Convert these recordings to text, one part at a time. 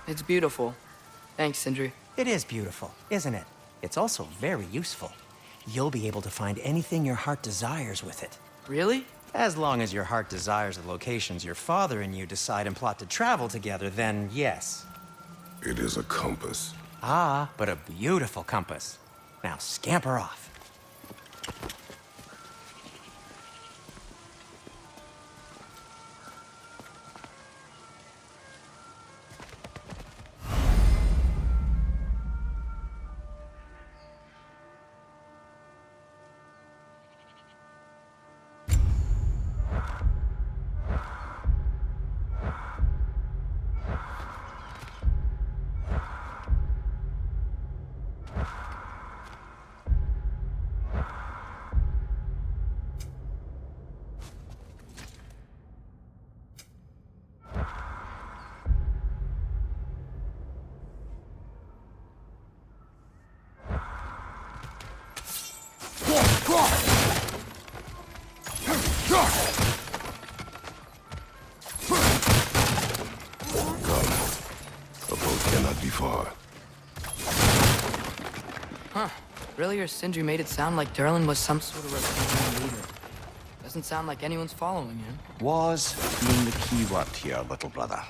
It's beautiful. Thanks, Sindri. It is beautiful, isn't it? It's also very useful. You'll be able to find anything your heart desires with it. Really? As long as your heart desires the locations your father and you decide and plot to travel together, then yes. It is a compass. Ah, but a beautiful compass. Now scamper off. Earlier, Sindri made it sound like Durlin was some sort of rebellion leader. Doesn't sound like anyone's following him. Was being the key word here, little brother.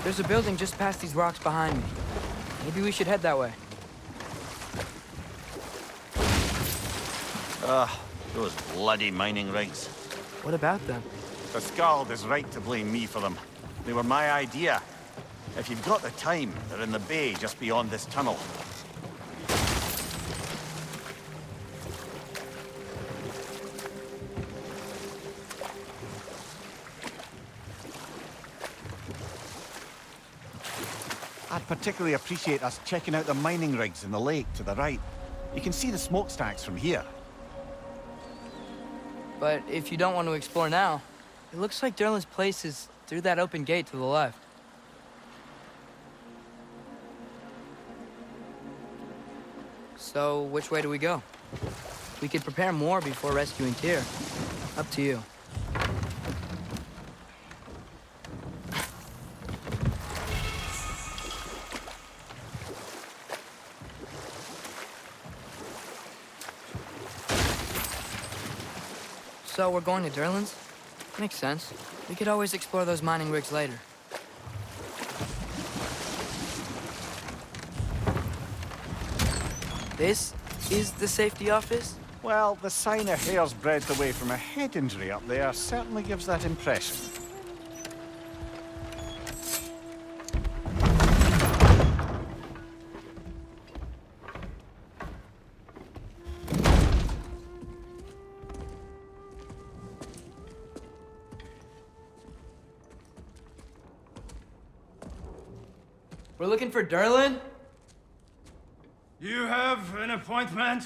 There's a building just past these rocks behind me. Maybe we should head that way. Those bloody mining rigs. What about them? The Skald is right to blame me for them. They were my idea. If you've got the time, they're in the bay just beyond this tunnel. I'd particularly appreciate us checking out the mining rigs in the lake to the right. You can see the smokestacks from here. But if you don't want to explore now, it looks like Durlin's place is through that open gate to the left. So, which way do we go? We could prepare more before rescuing Tyr. Up to you. So we're going to Durlin's? Makes sense. We could always explore those mining rigs later. This is the safety office? Well, the sign a hair's breadth away from a head injury up there certainly gives that impression. We're looking for Durlin? You have an appointment?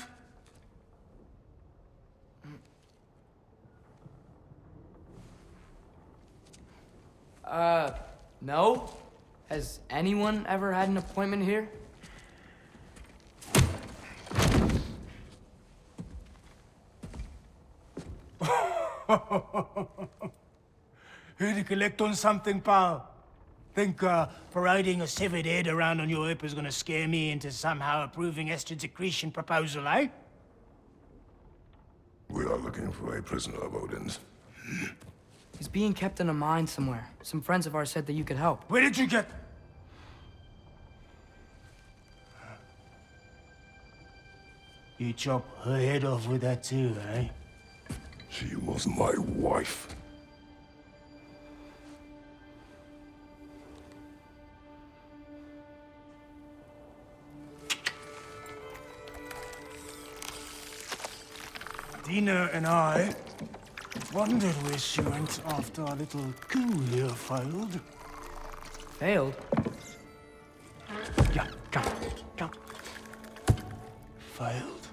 No. Has anyone ever had an appointment here? Here to collect on something, pal? Think, parading a severed head around on your hip is gonna scare me into somehow approving Estrid's accretion proposal, eh? We are looking for a prisoner of Odin's. He's being kept in a mine somewhere. Some friends of ours said that you could help. Where did you get... You chop her head off with that too, eh? She was my wife. Dina and I wondered where she went after our little coup here failed. Failed? Yeah, come. Failed.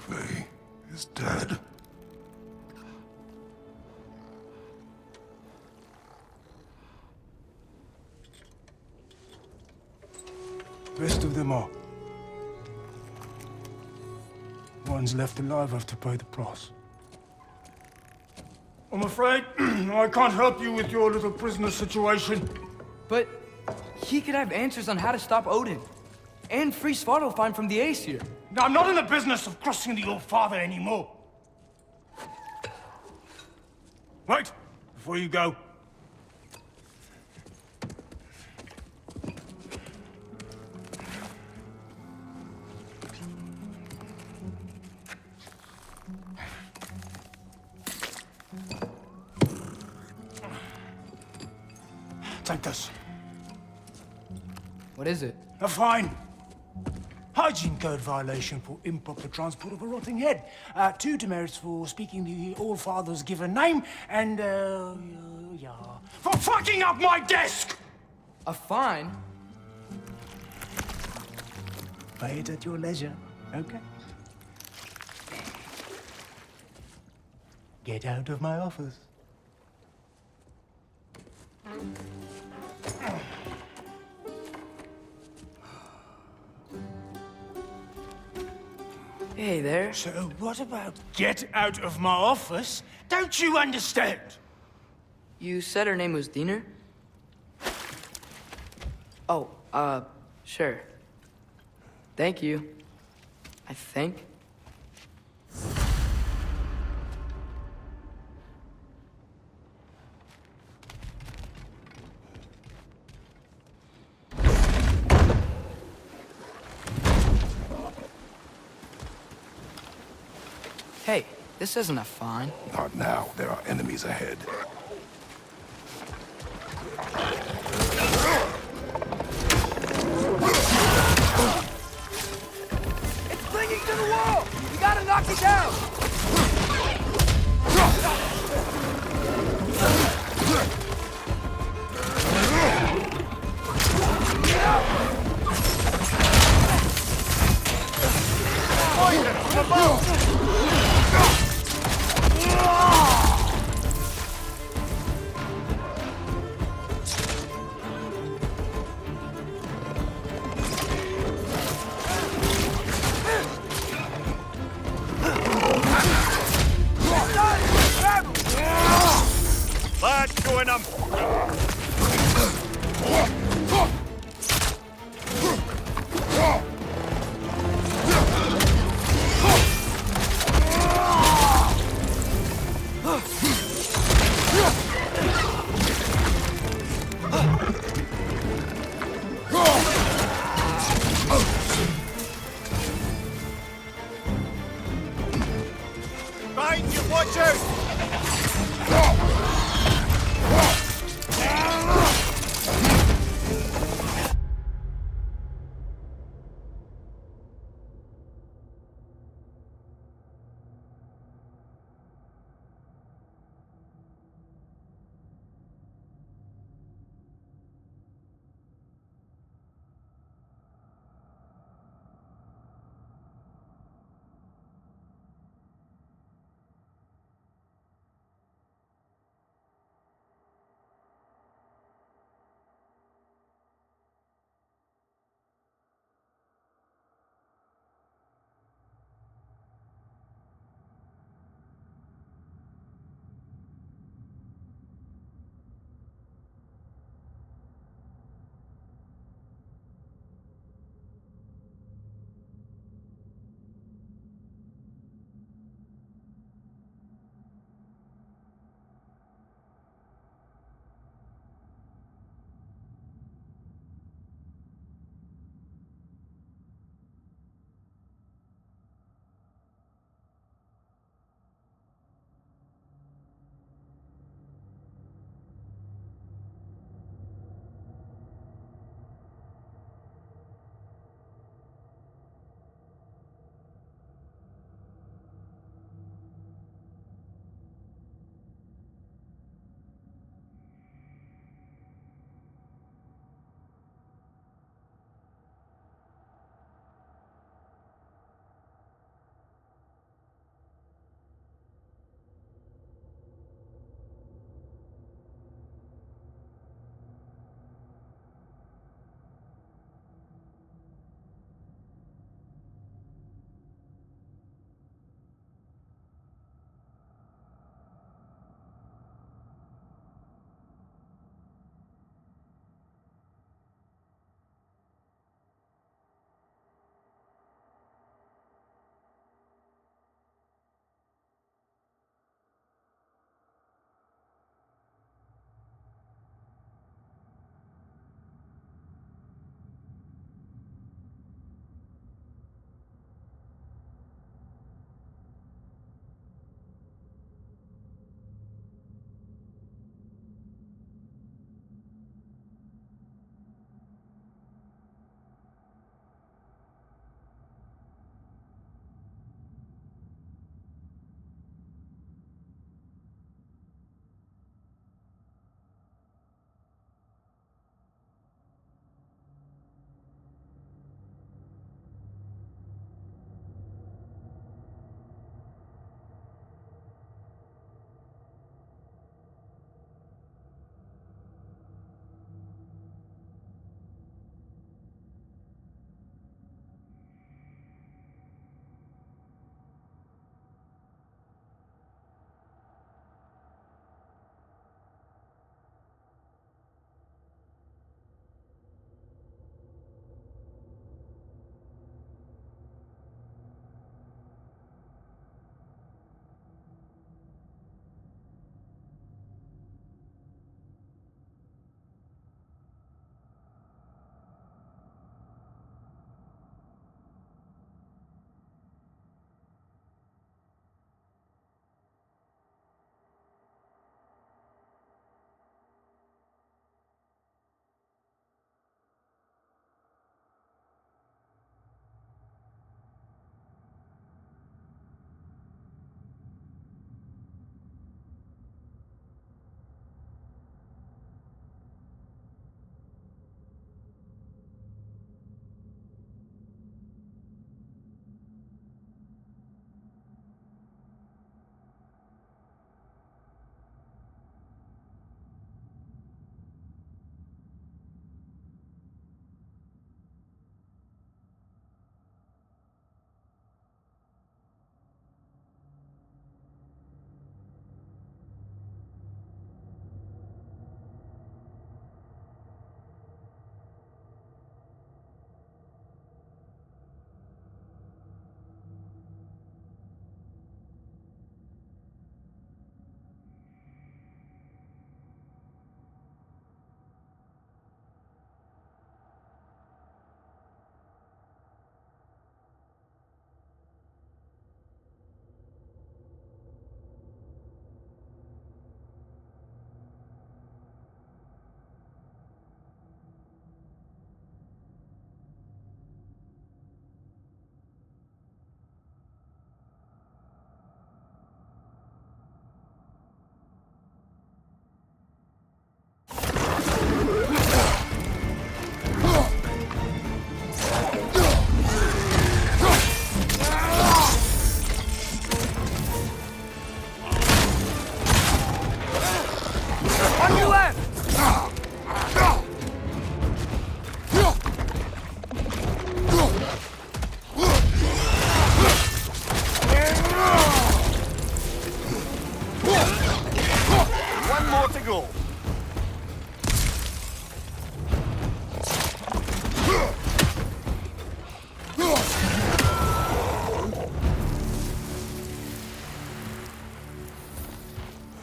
Faye is dead. Rest of them are. Ones left alive have to pay the price. I'm afraid I can't help you with your little prisoner situation. But he could have answers on how to stop Odin. And free Svartalfheim from the Aesir. Now, I'm not in the business of crossing the Old Father anymore. Right, before you go. Take this. What is it? A fine. Hygiene code violation for improper transport of a rotting head. 2 demerits for speaking the All-Father's given name, and, yeah, for fucking up my desk! A fine? Pay it at your leisure, okay? Get out of my office. Hey there. So what about get out of my office? Don't you understand? You said her name was Diener? Oh, sure. Thank you. I think. Hey, this isn't a fine. Not now. There are enemies ahead. It's clinging to the wall! We gotta knock it down! Lad, join him! Behind you, watch out!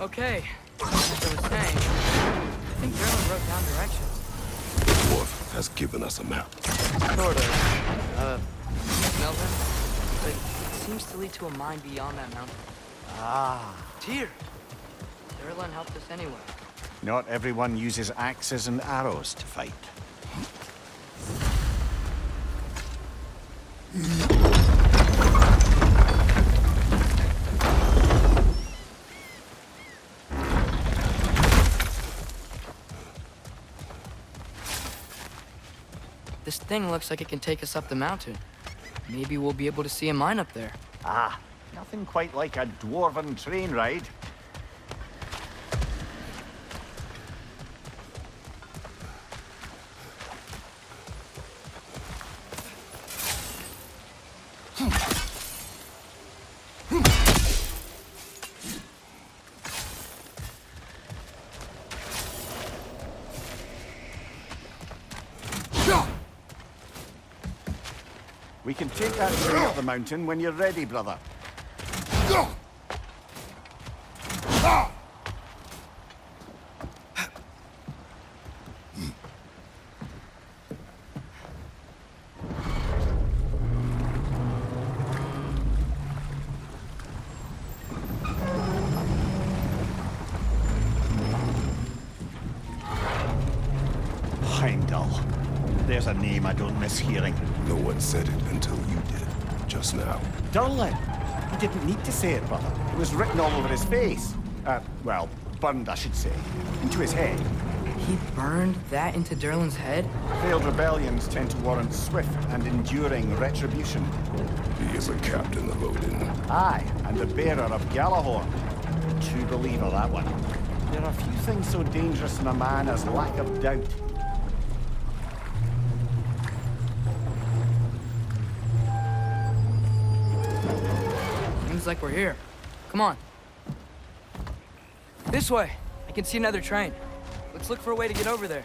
Okay, as I was saying, I think Gerlin wrote down directions. The dwarf has given us a map. Sort of. Smell them? But it seems to lead to a mine beyond that mountain. Ah. Tyr! Gerlin helped us anyway. Not everyone uses axes and arrows to fight. This thing looks like it can take us up the mountain. Maybe we'll be able to see a mine up there. Ah, nothing quite like a dwarven train ride. We can take that train up the mountain when you're ready, brother. Heimdall. There's a name I don't miss hearing. No one said it until you did, just now. Durlin! He didn't need to say it, brother. It was written all over his face. Well, burned, I should say. Into his head. He burned that into Derlin's head? Failed rebellions tend to warrant swift and enduring retribution. He is a captain of Odin. Aye, and the bearer of Galahorn. True believer, that one. There are few things so dangerous in a man as lack of doubt. Seems like we're here. Come on. This way. I can see another train. Let's look for a way to get over there.